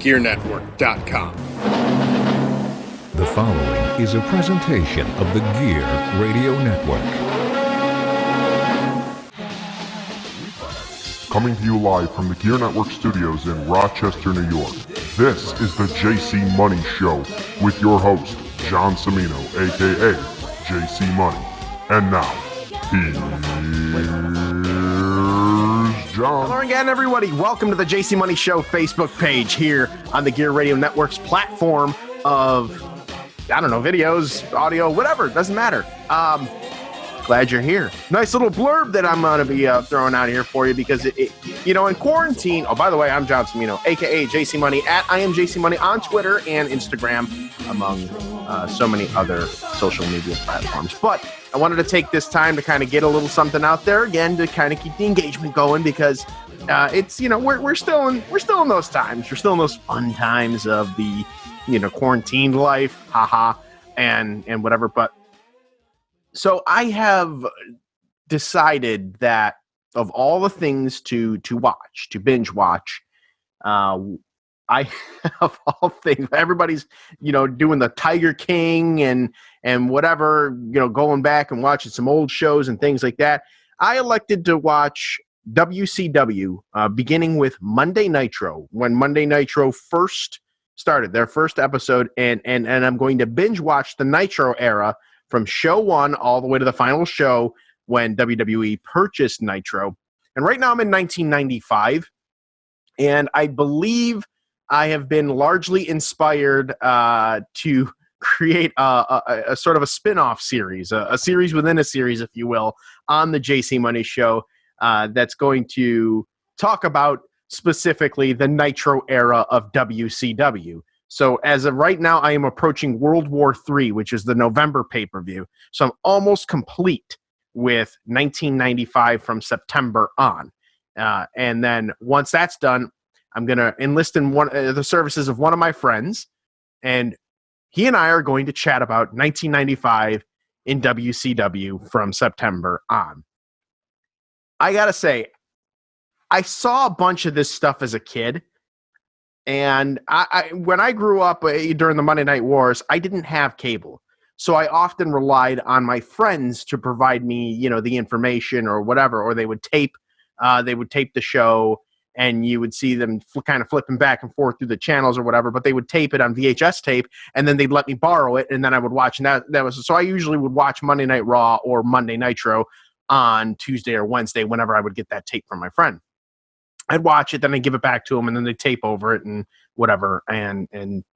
GearNetwork.com. The following is a presentation of the Gear Radio Network. Coming to you live from the Gear Network studios in Rochester, New York. This is the JC Money Show with your host, John Cimino, aka JC Money. And now, here's John. Hello again, everybody. Welcome to the JC Money Show Facebook page here on the Gear Radio Network's platform of, videos, audio, whatever. It doesn't matter. Glad you're here. Nice little blurb that I'm going to be throwing out here for you because, in quarantine. Oh, by the way, I'm John Cimino, a.k.a. JC Money, at I am JC Money on Twitter and Instagram, among so many other social media platforms. But I wanted to take this time to kind of get a little something out there again to kind of keep the engagement going because it's, we're still in those times. We're still in those fun times of the, quarantine life, haha, and whatever. But so I have decided that of all the things to watch, to binge watch, I of all things, everybody's, doing the Tiger King and whatever, going back and watching some old shows and things like that. I elected to watch WCW, beginning with Monday Nitro, when Monday Nitro first started, their first episode, and I'm going to binge watch the Nitro era from show one all the way to the final show when WWE purchased Nitro. And right now I'm in 1995, and I believe I have been largely inspired to create a sort of a spin-off series, a series within a series, if you will, on the JC Money Show that's going to talk about specifically the Nitro era of WCW. So as of right now, I am approaching World War III, which is the November pay-per-view. So I'm almost complete with 1995 from September on. And then once that's done, I'm going to enlist in the services of one of my friends, and he and I are going to chat about 1995 in WCW from September on. I got to say, I saw a bunch of this stuff as a kid, and when I grew up during the Monday Night Wars, I didn't have cable. So I often relied on my friends to provide me, the information or whatever, or they would tape the show, and you would see them kind of flipping back and forth through the channels or whatever, but they would tape it on VHS tape, and then they'd let me borrow it, and then I would watch. And so I usually would watch Monday Night Raw or Monday Nitro on Tuesday or Wednesday whenever I would get that tape from my friend. I'd watch it, then I'd give it back to them, and then they'd tape over it and whatever. And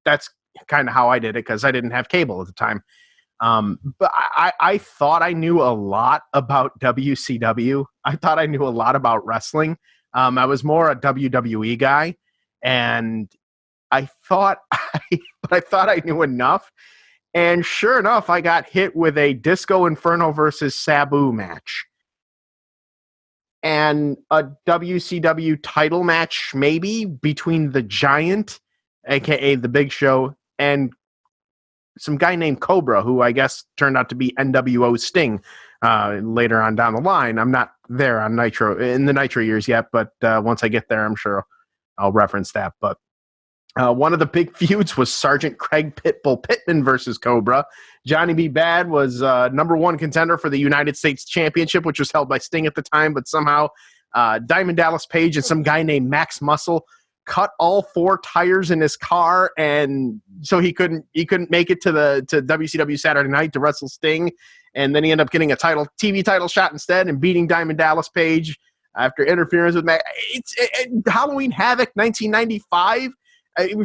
that's kind of how I did it because I didn't have cable at the time. But I thought I knew a lot about WCW. I thought I knew a lot about wrestling. I was more a WWE guy, and I thought I knew enough. And sure enough, I got hit with a Disco Inferno versus Sabu match. And a WCW title match, maybe, between the Giant, a.k.a. the Big Show, and some guy named Cobra, who I guess turned out to be NWO Sting later on down the line. I'm not there on Nitro, in the Nitro years yet, but once I get there, I'm sure I'll reference that. But one of the big feuds was Sergeant Craig Pitbull Pittman versus Cobra. Johnny B. Bad was number one contender for the United States Championship, which was held by Sting at the time, but somehow Diamond Dallas Page and some guy named Max Muscle cut all four tires in his car, and so he couldn't make it to WCW Saturday Night to wrestle Sting, and then he ended up getting a TV title shot instead and beating Diamond Dallas Page after interference with Max. Halloween Havoc 1995.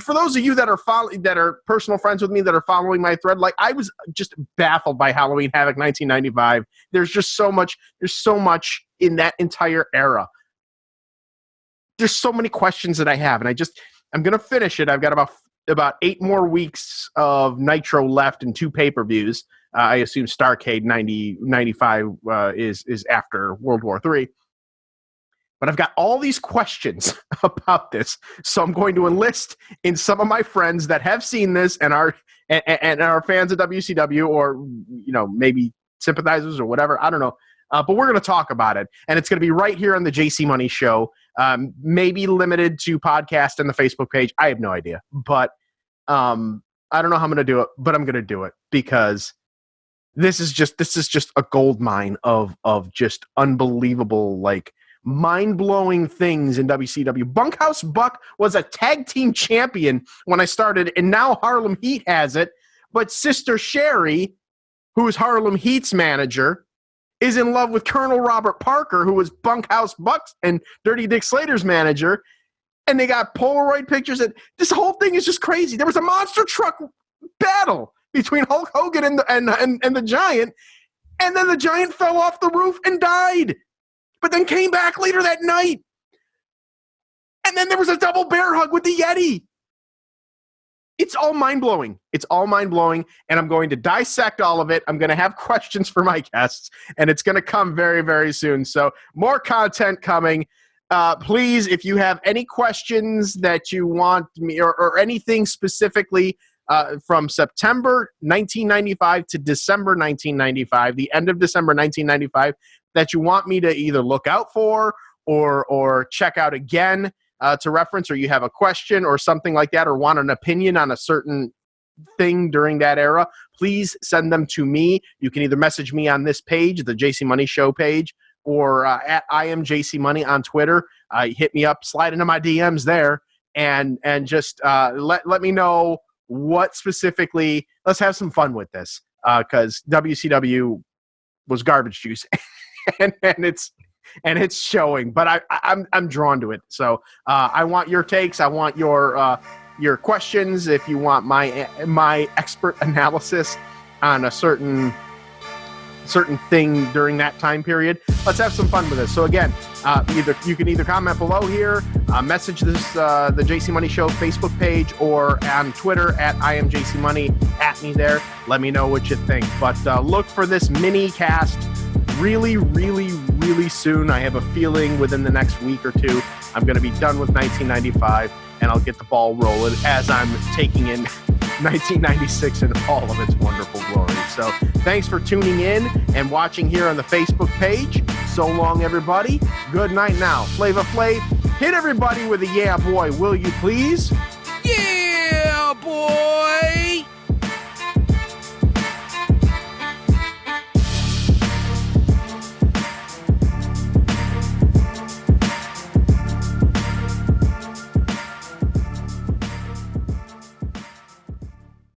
For those of you that are personal friends with me that are following my thread, like I was just baffled by Halloween Havoc 1995. There's so much in that entire era. There's so many questions that I have, and I'm going to finish it. I've got about 8 more weeks of Nitro left and 2 pay-per-views. I assume Starrcade 95 is after World War III. But I've got all these questions about this, so I'm going to enlist in some of my friends that have seen this and are fans of WCW, or maybe sympathizers or whatever. I don't know. But we're going to talk about it, and it's going to be right here on the JC Money Show. Maybe limited to podcast and the Facebook page. I have no idea, but I don't know how I'm going to do it, but I'm going to do it because this is just a gold mine of just unbelievable, like mind-blowing things in WCW. Bunkhouse Buck was a tag team champion when I started, and now Harlem Heat has it. But Sister Sherry, who is Harlem Heat's manager, is in love with Colonel Robert Parker, who was Bunkhouse Buck's and Dirty Dick Slater's manager. And they got Polaroid pictures. And this whole thing is just crazy. There was a monster truck battle between Hulk Hogan and the Giant. And then the Giant fell off the roof and died. But then came back later that night. And then there was a double bear hug with the Yeti. It's all mind-blowing. It's all mind-blowing, and I'm going to dissect all of it. I'm going to have questions for my guests, and it's going to come very, very soon. So more content coming. Please, if you have any questions that you want me or anything specifically from September 1995 to December 1995, the end of December 1995, that you want me to either look out for or check out again, to reference, or you have a question or something like that, or want an opinion on a certain thing during that era, please send them to me. You can either message me on this page, the JC Money Show page, or at I am JC Money on Twitter. Hit me up, slide into my DMs there, and just let me know what specifically. Let's have some fun with this, because WCW was garbage juice, and it's showing, but I'm drawn to it. So I want your takes. I want your questions. If you want my expert analysis on a certain thing during that time period, let's have some fun with this. So again, you can either comment below here, message this the JC Money Show Facebook page, or on Twitter at I am JC Money. At me there. Let me know what you think. But look for this mini cast really, really, really soon. I have a feeling within the next week or two, I'm going to be done with 1995, and I'll get the ball rolling as I'm taking in 1996 in all of its wonderful glory. So thanks for tuning in and watching here on the Facebook page. So long, everybody. Good night now. Flava Flav, hit everybody with a yeah, boy, will you please? Yeah, boy!